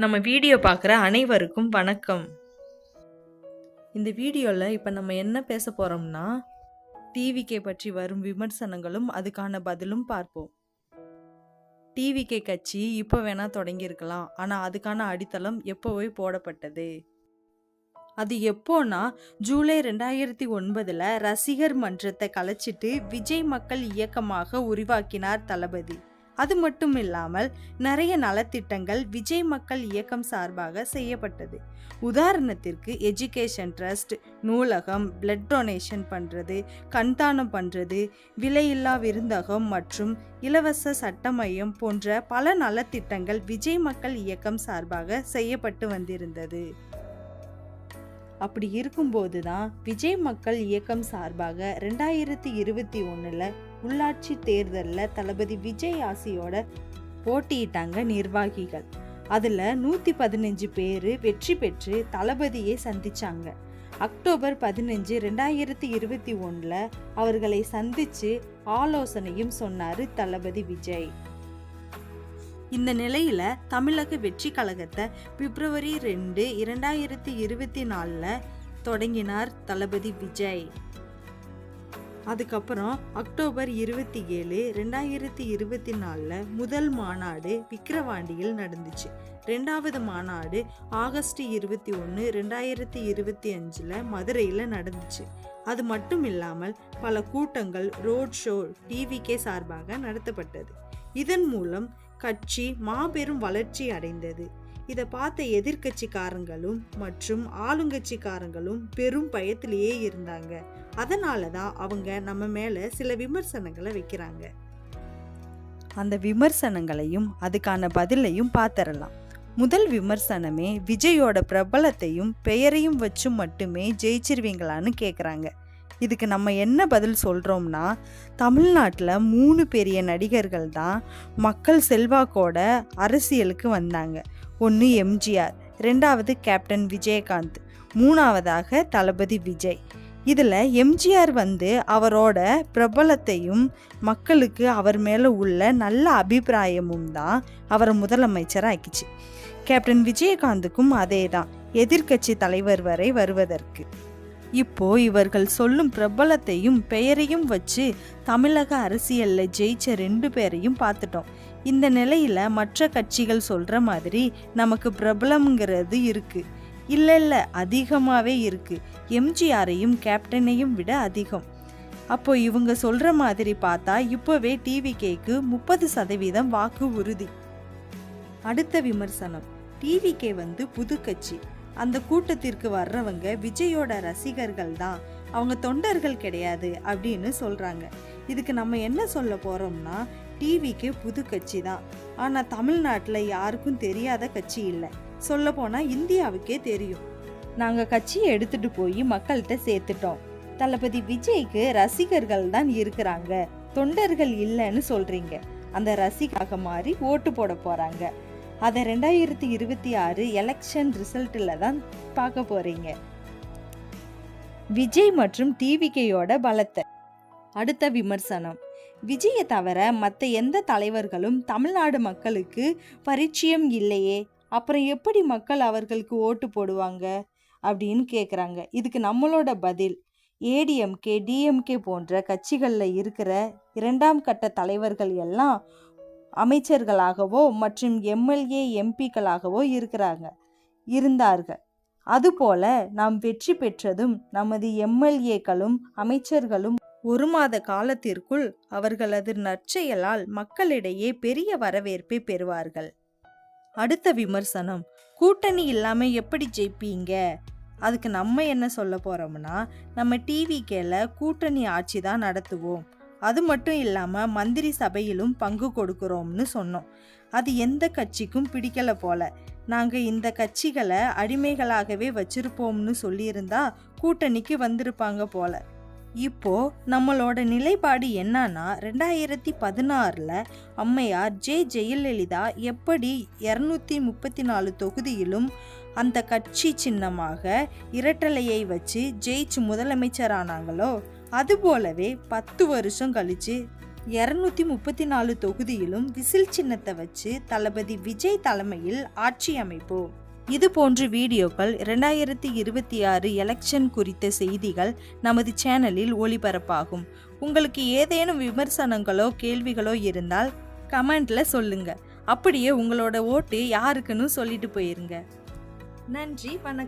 நம்ம வீடியோ பார்க்குற அனைவருக்கும் வணக்கம். இந்த வீடியோவில் இப்போ நம்ம என்ன பேச போகிறோம்னா, டிவிகே பற்றி வரும் விமர்சனங்களும் அதுக்கான பதிலும் பார்ப்போம். டிவிகே கட்சி இப்போ வேணால் தொடங்கியிருக்கலாம், ஆனால் அதுக்கான அடித்தளம் எப்போவே போடப்பட்டது. அது எப்போனா ஜூலை 2009 ரசிகர் மன்றத்தை கலைச்சிட்டு விஜய் மக்கள் இயக்கமாக உருவாக்கினார் தளபதி. அது மட்டும் இல்லாமல் நிறைய நலத்திட்டங்கள் விஜய் மக்கள் இயக்கம் சார்பாக செய்யப்பட்டது. உதாரணத்திற்கு எஜுகேஷன் ட்ரஸ்ட், நூலகம், பிளட் டொனேஷன் பண்ணுறது, கண்தானம் பண்ணுறது, விலையில்லா விருந்தகம் மற்றும் இலவச சட்ட மையம் போன்ற பல நலத்திட்டங்கள் விஜய் மக்கள் இயக்கம் சார்பாக செய்யப்பட்டு வந்திருந்தது. அப்படி இருக்கும்போது தான் விஜய் மக்கள் இயக்கம் சார்பாக 2021 உள்ளாட்சி தேர்தலில் தளபதி விஜய் ஆசியோட போட்டியிட்டாங்க நிர்வாகிகள். அதில் 115 பேர் வெற்றி பெற்று தளபதியை சந்திச்சாங்க. அக்டோபர் 15, 2021 அவர்களை சந்திச்சு ஆலோசனையும் சொன்னார் தளபதி விஜய். இந்த நிலையில தமிழக வெற்றி கழகத்தை பிப்ரவரி 2, 2024 தொடங்கினார் தளபதி விஜய். அதுக்கப்புறம் அக்டோபர் 27, 2024 முதல் மாநாடு விக்கிரவாண்டியில் நடந்துச்சு. 2வது மாநாடு ஆகஸ்ட் 21, 2025 மதுரையில் நடந்துச்சு. அது மட்டும் இல்லாமல் பல கூட்டங்கள், ரோட் ஷோ டிவிகே சார்பாக நடத்தப்பட்டது. இதன் மூலம் கட்சி மாபெரும் வளர்ச்சி அடைந்தது. இதை பார்த்த எதிர்கட்சிக்காரங்களும் மற்றும் ஆளுங்கட்சிக்காரங்களும் பெரும் பயத்திலேயே இருந்தாங்க. அதனால தான் அவங்க நம்ம மேல சில விமர்சனங்களை வைக்கிறாங்க. அந்த விமர்சனங்களையும் அதுக்கான பதிலையும் பார்த்துடலாம். முதல் விமர்சனமே விஜயோட பிரபலத்தையும் பெயரையும் வச்சு மட்டுமே ஜெயிச்சிருவீங்களான்னு கேட்குறாங்க. இதுக்கு நம்ம என்ன பதில் சொல்கிறோம்னா, தமிழ்நாட்டில் 3 பெரிய நடிகர்கள் தான் மக்கள் செல்வாக்கோட அரசியலுக்கு வந்தாங்க. 1 எம்ஜிஆர், 2வது கேப்டன் விஜயகாந்த், 3வதாக தளபதி விஜய். இதில் எம்ஜிஆர் அவரோட பிரபலத்தையும் மக்களுக்கு அவர் மேலே உள்ள நல்ல அபிப்பிராயமும் தான் அவரை முதலமைச்சராக ஆக்கிச்சு. கேப்டன் விஜயகாந்துக்கும் அதே தான், எதிர்கட்சி தலைவர் வரை வருவதற்கு. இப்போ இவர்கள் சொல்லும் பிரபலத்தையும் பெயரையும் வச்சு தமிழக அரசியலில் ஜெயிச்ச 2 பேரையும் பார்த்துட்டோம். இந்த நிலையில் மற்ற கட்சிகள் சொல்கிற மாதிரி நமக்கு பிரபலம்ங்கிறது இருக்குது. இல்லை அதிகமாகவே இருக்குது. எம்ஜிஆரையும் கேப்டனையும் விட அதிகம். அப்போ இவங்க சொல்கிற மாதிரி பார்த்தா இப்போவே டிவிகேக்கு 30% வாக்கு உறுதி. அடுத்த விமர்சனம், டிவிகே புது கட்சி. அந்த கூட்டத்திற்கு வர்றவங்க விஜயோட ரசிகர்கள் தான், அவங்க தொண்டர்கள் கிடையாது அப்படின்னு சொல்கிறாங்க. இதுக்கு நம்ம என்ன சொல்ல போகிறோம்னா, டிவிக்கு புது கட்சி தான், ஆனால் தமிழ்நாட்டில் யாருக்கும் தெரியாத கட்சி இல்லை. சொல்லப்போனால் இந்தியாவுக்கே தெரியும். நாங்கள் கட்சியை எடுத்துகிட்டு போய் மக்கள்கிட்ட சேர்த்துட்டோம். தளபதி விஜய்க்கு ரசிகர்கள் தான் இருக்கிறாங்க, தொண்டர்கள் இல்லைன்னு சொல்கிறீங்க. அந்த ரசிகராக மாறி ஓட்டு போட போகிறாங்க. அதை 2026 எலெக்ஷன் ரிசல்ட்டில் தான் பார்க்க போறீங்க. விஜய் மற்றும் டிவிகேயோட பலத்தை. அடுத்த விமர்சனம், விஜயை தவிர மற்ற எந்த தலைவர்களும் தமிழ்நாடு மக்களுக்கு பரிச்சயம் இல்லையே, அப்புறம் எப்படி மக்கள் அவர்களுக்கு ஓட்டு போடுவாங்க அப்படின்னு கேட்குறாங்க. இதுக்கு நம்மளோட பதில், ஏடிஎம்கே, டிஎம்கே போன்ற கட்சிகளில் இருக்கிற 2ஆம் கட்ட தலைவர்கள் எல்லாம் அமைச்சர்களாகவோ மற்றும் எம்எல்ஏ, எம்பிக்களாகவோ இருந்தார்கள். அதுபோல நாம் வெற்றி பெற்றதும் நமது எம்எல்ஏக்களும் அமைச்சர்களும் 1 மாத காலத்திற்குள் அவர்களது நற்செயலால் மக்களிடையே பெரிய வரவேற்பை பெறுவார்கள். அடுத்த விமர்சனம், கூட்டணி இல்லாமல் எப்படி ஜெயிப்பீங்க? அதுக்கு நம்ம என்ன சொல்ல போகிறோம்னா, நம்ம டிவிகேல கூட்டணி ஆட்சி தான் நடத்துவோம். அது மட்டும் இல்லாமல் மந்திரி சபையிலும் பங்கு கொடுக்குறோம்னு சொன்னோம். அது எந்த கட்சிக்கும் பிடிக்கல போல. நாங்கள் இந்த கட்சிகளை அடிமைகளாகவே வச்சிருப்போம்னு சொல்லியிருந்தா கூட்டணிக்கு வந்திருப்பாங்க போல. இப்போ நம்மளோட நிலைப்பாடு என்னன்னா, 2016 அம்மையார் ஜெயலலிதா எப்படி 234 தொகுதியிலும் அந்த கட்சி சின்னமாக இரட்டலையை வச்சு ஜெயிச்சு முதலமைச்சரானாங்களோ, அதுபோலவே 10 வருஷம் கழிச்சு 234 தொகுதியிலும் விசில் சின்னத்தை வச்சு தளபதி விஜய் தலைமையில் ஆட்சி அமைப்போம். இது போன்ற வீடியோக்கள் 2026 எலெக்ஷன் குறித்த செய்திகள் நமது சேனலில் ஒளிபரப்பாகும். உங்களுக்கு ஏதேனும் விமர்சனங்களோ கேள்விகளோ இருந்தால் கமெண்ட்ல சொல்லுங்க. அப்படியே உங்களோட ஓட்டு யாருக்குன்னு சொல்லிட்டு போயிருங்க. நன்றி, வணக்கம்.